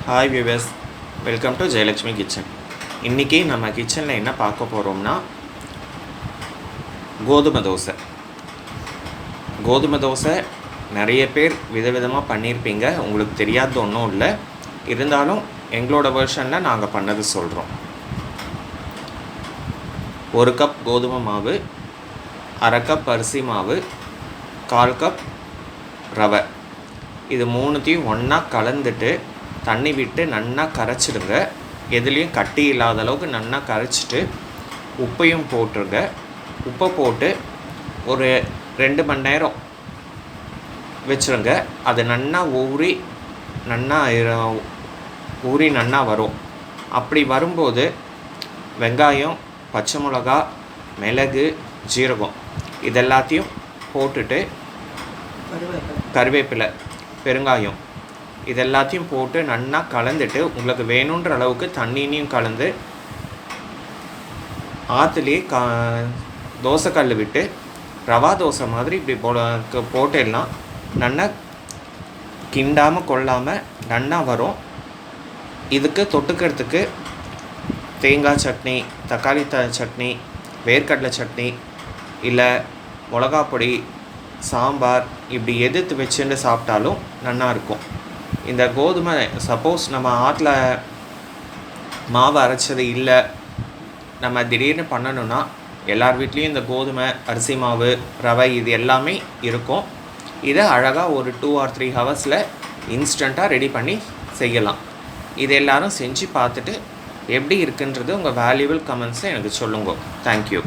Hi viewers, welcome to Jayalakshmi kitchen. இன்றைக்கி நம்ம கிச்சனில் என்ன பார்க்க போகிறோம்னா கோதுமை தோசை நிறைய பேர் விதவிதமாக பண்ணியிருப்பீங்க. உங்களுக்கு தெரியாத ஒன்றும் இல்லை, இருந்தாலும் எங்களோட வெர்ஷனில் நாங்கள் பண்ணது சொல்கிறோம். 1 கப் கோதுமை மாவு, 1/2 கப் அரிசி மாவு, 1/4 கப் ரவை, இது மூணுத்தையும் ஒன்றா கலந்துட்டு தண்ணி விட்டு நல்லா கரைச்சிடுங்க. எதுலேயும் கட்டி இல்லாத அளவுக்கு நல்லா கரைச்சிட்டு உப்பையும் போட்டுருங்க. உப்பை போட்டு ஒரு 2 மணி நேரம் வச்சுருங்க. அது நல்லா ஊறி நல்லா வரும். அப்படி வரும்போது வெங்காயம், பச்சை மிளகா, மிளகு, ஜீரகம் இதெல்லாத்தையும் போட்டுட்டு கருவேப்பிலை, பெருங்காயம் இதெல்லாத்தையும் போட்டு நல்லா கலந்துட்டு உங்களுக்கு வேணுன்ற அளவுக்கு தண்ணியும் கலந்து ஆற்றுலேயே தோசைக்கல் விட்டு ரவா தோசை மாதிரி இப்படி போட்டுடலாம். நல்லா கிண்டாமல் கொள்ளாமல் நல்லா வரும். இதுக்கு தொட்டுக்கிறதுக்கு தேங்காய் சட்னி, தக்காளி சட்னி, வேர்க்கடலை சட்னி, இல்லை மிளகா பொடி, சாம்பார் இப்படி எதிர்த்து வச்சுட்டு சாப்பிட்டாலும் நல்லாயிருக்கும். இந்த கோதுமை சப்போஸ் நம்ம ஆற்றுல மாவு அரைச்சது இல்லை, நம்ம திடீர்னு பண்ணணுன்னா எல்லார் வீட்லேயும் இந்த கோதுமை, அரிசி மாவு, ரவை இது எல்லாமே இருக்கும். இதை அழகாக ஒரு 2 or 3 ஹவர்ஸில் இன்ஸ்டண்ட்டாக ரெடி பண்ணி செய்யலாம். இது எல்லோரும் செஞ்சு பார்த்துட்டு எப்படி இருக்குன்றது உங்கள் வேல்யூபிள் கமெண்ட்ஸை எனக்கு சொல்லுங்க. தேங்க்யூ.